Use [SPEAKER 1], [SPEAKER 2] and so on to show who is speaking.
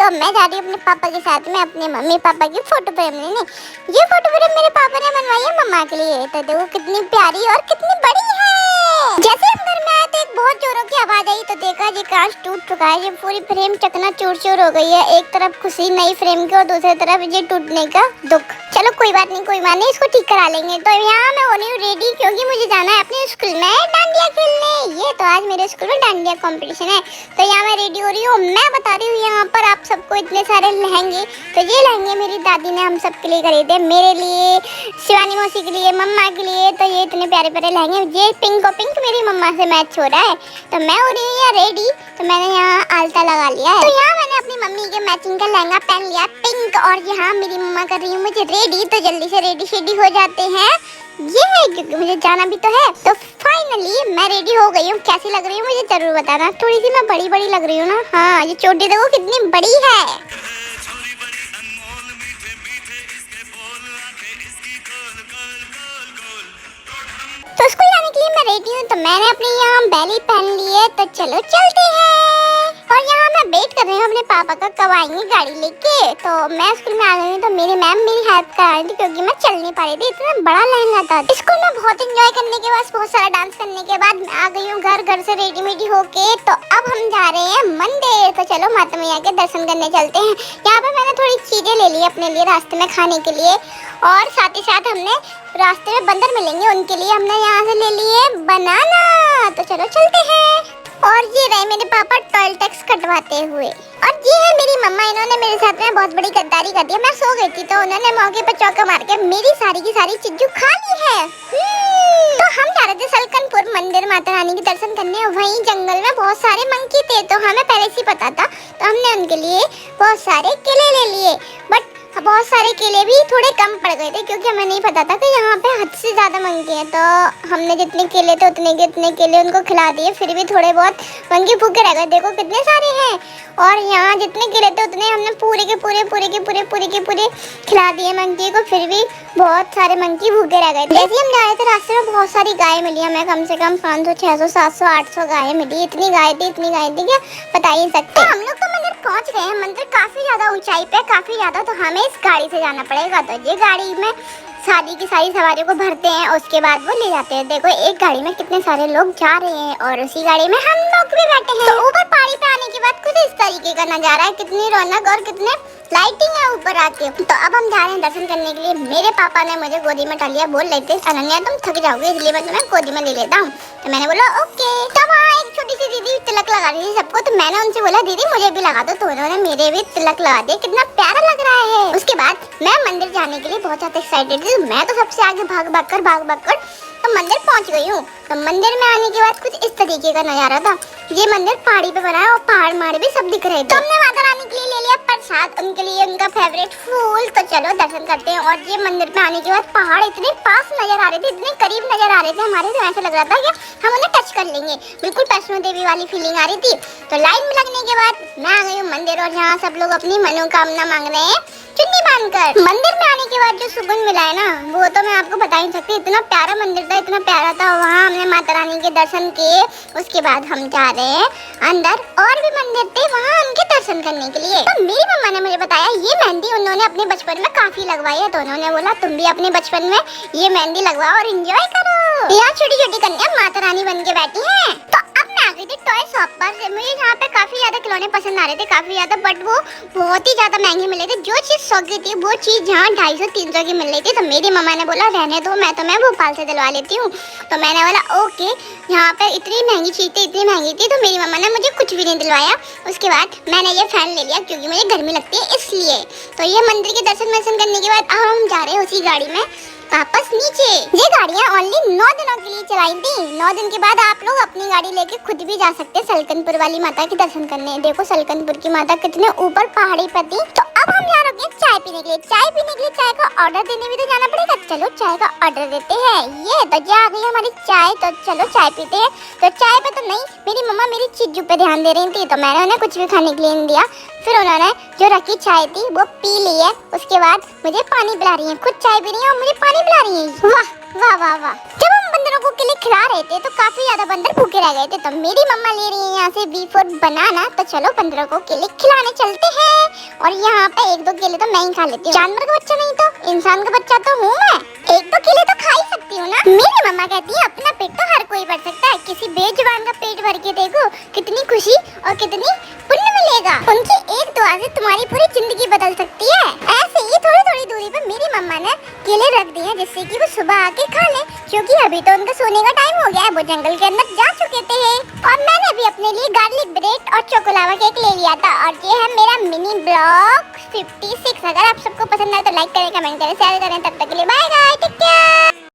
[SPEAKER 1] और मैं जा रही हूँ अपने पापा के साथ में अपने मम्मी पापा की फोटो फ्रेम लेने। ये फोटो फ्रेम मेरे पापा ने बनवाई है मम्मा के लिए। तो देखो कितनी प्यारी और कितनी बड़ी है। जैसे हम घर में आए तो एक बहुत जोरों की आवाज आई तो देखा ये कांच टूट चुका है। ये पूरी फ्रेम चकना चूर हो गई है। एक तरफ खुशी नई फ्रेम की और दूसरी तरफ ये टूटने का दुख। चलो कोई बात नहीं इसको ठीक करा लेंगे। तो यहाँ मैं हो रही हूँ रेडी क्योंकि मुझे जाना है अपने स्कूल में डांडिया खेलने। ये तो आज मेरे स्कूल में डांडिया कंपटीशन है। तो यहाँ मैं रेडी हो रही हूँ। मैं बता रही हूँ यहाँ पर आप सबको इतने सारे लहंगे। तो ये लहंगे मेरी दादी ने हम सब के लिए खरीदे, मेरे लिए, शिवानी मौसी के लिए, मम्मा के लिए। तो ये इतने प्यारे प्यारे लहंगे। ये पिंक और पिंक मेरी मम्मा से मैच हो रहा है। तो मैं हो रही हूँ यहाँ रेडी। तो मैंने यहाँ आलता लगा लिया है। तो यहाँ मैंने अपनी मम्मी के मैचिंग का लहंगा पहन लिया पिंक। और यहाँ मेरी मम्मा कर रही हूँ मुझे रेडी। तो जल्दी से रेडी शेडी हो जाते हैं ये है क्योंकि मुझे जाना भी तो है। तो फाइनली मैं रेडी हो गई हूँ। कैसी लग रही हूँ मुझे जरूर बताना। थोड़ी सी मैं बड़ी लग रही हूँ ना। हाँ ये चोटी देखो कितनी बड़ी है। तो स्कूल जाने के लिए मैं रेडी हूँ। तो मैंने अपनी यहाँ बैली पहन ली है। तो चलो चलते हैं। और यहाँ मैं वेट कर रही हूँ अपने पापा का कब आएंगे गाड़ी लेके। तो मैं स्कूल में आ गई हूँ। तो मेरी मैम मेरी हेल्प कर रही थी क्योंकि मैं चल नहीं पा रही थी। इतना बड़ा लहंगा था। स्कूल में बहुत एंजॉय करने के बाद बहुत सारा डांस करने के बाद मैं आ गई हूँ घर से रेडी होके। तो अब हम जा रहे हैं मंदिर। तो चलो माता मैया के दर्शन करने चलते हैं। यहाँ पे मैंने थोड़ी चीजें ले ली अपने लिए रास्ते में खाने के लिए। और साथ ही साथ हमने रास्ते में बंदर मिलेंगे उनके लिए हमने यहाँ से ले लिए बनाना। तो चलो चलते हैं। और ये रहे मेरे पापा टोल टैक्स कटवाते हुए। और ये है मेरी मम्मा। इन्होंने मेरे साथ में बहुत बड़ी गद्दारी कर दी। मैं सो गई थी तो उन्होंने मौके पर चौका मार के मेरी सारी की सारी चीजू खा ली है। तो हम जा रहे थे सलकनपुर मंदिर माता रानी के दर्शन करने। वहीं जंगल में बहुत सारे मंकी थे। तो हमें पहले से पता था। तो हमने उनके लिए बहुत सारे केले ले लिए। बट बहुत सारे केले भी थोड़े कम पड़ गए थे क्योंकि हमें नहीं पता था कि यहाँ पे हद से ज्यादा मंकी हैं। तो हमने जितने केले थे उतने केले उनको खिला दिए। फिर भी थोड़े बहुत मंकी भूखे रह गए। देखो कितने सारे हैं। और यहाँ जितने केले थे उतने हमने पूरे के पूरे खिला दिए मंकी को। फिर भी बहुत सारे मंकी भूखे रह गए। जैसे हम जा रहे थे रास्ते में बहुत सारी गाय मिली हमें। कम से कम 500 600 700 800 गाय मिली। इतनी गाय थी क्या बता ही नहीं सकते। हम लोग तो मंदिर पहुँच गए हैं। मंदिर काफी ज्यादा ऊंचाई पे काफी ज्यादा। तो हमें इस गाड़ी से जाना पड़ेगा। तो ये गाड़ी में सारी की सारी सवारियों को भरते हैं उसके बाद वो ले जाते हैं। देखो एक गाड़ी में कितने सारे लोग जा रहे हैं और उसी गाड़ी में हम लोग भी बैठे हैं। तो ऊपर पहाड़ी पे आने के बाद कुछ इस तरीके का नजारा है। कितनी रौनक और कितने लाइटिंग है ऊपर आके। तो अब हम जा रहे हैं दर्शन करने के लिए। मेरे पापा ने मुझे गोदी में टालिया बोल रहे थे अनन्या तुम थक जाओगे इसलिए मैं तुम्हें गोदी में ले लेता हूँ। तो मैंने बोला ओके। तो वहाँ एक छोटी सी दीदी तिलक लगा रही थी सबको। तो मैंने उनसे बोला दीदी मुझे भी लगा दो। तो उन्होंने मेरे भी तिलक लगा दिया। कितना प्यारा लग रहा है। उसके बाद मैं मंदिर जाने के लिए बहुत ज्यादा एक्साइटेड थी। मैं तो सबसे आगे भाग कर तो मंदिर पहुंच गई हूँ। तो मंदिर में आने के बाद कुछ इस तरीके का नजारा था। ये मंदिर पहाड़ी पे बना है और पहाड़ माड़ भी सब दिख रहे थे। तो हमने माता रानी के लिए ले लिया प्रसाद, उनके लिए उनका फेवरेट फूल। तो चलो दर्शन करते हैं। और ये मंदिर पे आने के बाद पहाड़ इतने पास नजर आ रहे थे, इतने करीब नजर आ रहे थे हमारे। तो ऐसा लग रहा था कि हम उन्हें टच कर लेंगे। बिल्कुल वैष्णो देवी वाली फीलिंग आ रही थी। तो लाइन में लगने के बाद मैं आ गई हूँ मंदिर। और यहाँ सब लोग अपनी मनोकामना मांग रहे हैं चुन्नी बांधकर। मंदिर में आने के बाद जो सुकून मिला है ना वो तो मैं आपको बता ही नहीं सकती। इतना प्यारा मंदिर था, इतना प्यारा था। वहाँ हमने माता रानी के दर्शन किए। उसके बाद हम जा रहे हैं अंदर। और भी मंदिर थे वहाँ उनके दर्शन करने के लिए। तो मेरी मम्मा ने मुझे बताया ये मेहंदी उन्होंने अपने बचपन में काफी लगवाई है। तो उन्होंने बोला तुम भी अपने बचपन में ये मेहंदी लगवाओ और एंजॉय करो। यहाँ छोटी छोटी कन्या माता रानी बन के बैठी है। तो अब मैं आ गई थी टॉय शॉप पर। मुझे यहाँ पे काफी ज्यादा खिलौने पसंद आ रहे थे काफी ज्यादा। बट वो बहुत ही ज्यादा महंगे मिले थे। जो चीज 100 की थी वो चीज यहाँ 250 300 की मिल रही थी। तो मेरी मम्मा ने बोला रहने दो मैं भोपाल से दिलवा लेती हूँ। तो मैंने बोला ओके। यहाँ पे इतनी महंगी चीज थी इतनी महंगी थी। तो मेरी मम्मा ने मुझे कुछ भी नहीं दिलवाया। उसके बाद मैंने ये फैन ले लिया क्योंकि मुझे गर्मी लगती है इसलिए। तो ये मंदिर के दर्शन करने के बाद अब हम जा रहे हैं उसी गाड़ी में वापस नीचे। ये गाड़ियाँ ओनली 9 दिनों के लिए चलाई थी। 9 दिन के बाद आप लोग अपनी गाड़ी लेके खुद भी जा सकते हैं सलकनपुर वाली माता के दर्शन करने। देखो सलकनपुर की माता कितने ऊपर पहाड़ी पर थी। तो अब हम यहाँ रुके चाय पीने के लिए। चाय का ऑर्डर देने भी तो जाना पड़ेगा। चलो चाय का ऑर्डर देते हैं। ये तो जा आ गई हमारी चाय। तो चलो चाय पीते हैं। तो चाय पे तो नहीं मेरी मम्मा मेरी चीजू पे ध्यान दे रही थी। तो मैंने उन्हें कुछ भी खाने के लिए नहीं दिया। फिर उन्होंने जो रखी चाय थी वो पी ली है। उसके बाद मुझे पानी पिला रही है। खुद चाय पी रही है और मुझे पानी पिला रही है। वाह वाह वाह वाह। जब हम बंदरों को केले खिला रहे थे तो काफी ज्यादा बंदर भूखे रह गए थे, तो मेरी मम्मा ले रही है यहाँ से V4 बनाना। तो चलो बंदरों को केले खिलाने चलते हैं। और यहाँ पे 1-2 केले तो मैं ही खा लेती हूँ, जानवर का बच्चा नहीं तो इंसान का बच्चा तो हूँ मैं, 1-2 केले तो खा ही सकती हूँ ना। मेरी मम्मा कहती है अपना पेट तो हर कोई भर सकता है, किसी बेजुबान का पेट भर के देखो कितनी खुशी और कितनी पुण्य मिलेगा। उनकी एक दुआ से तुम्हारी पूरी जिंदगी बदल सकती है। ऐसे ही थोड़ी थोड़ी दूरी पर मेरी मम्मा ने केले रख दिए जिससे कि वो सुबह आके खा ले, क्योंकि अभी तो उनका सोने का टाइम हो गया है, वो जंगल के अंदर जा चुके थे। और मैंने भी अपने लिए गार्लिक ब्रेड और चोकोलावा केक ले लिया था। और ये है मेरा मिनी ब्लॉग 56। अगर आप सबको पसंद आए तो लाइक करें, कमेंट करें, शेयर करें। तब तक के लिए बाय बाय, टेक केयर।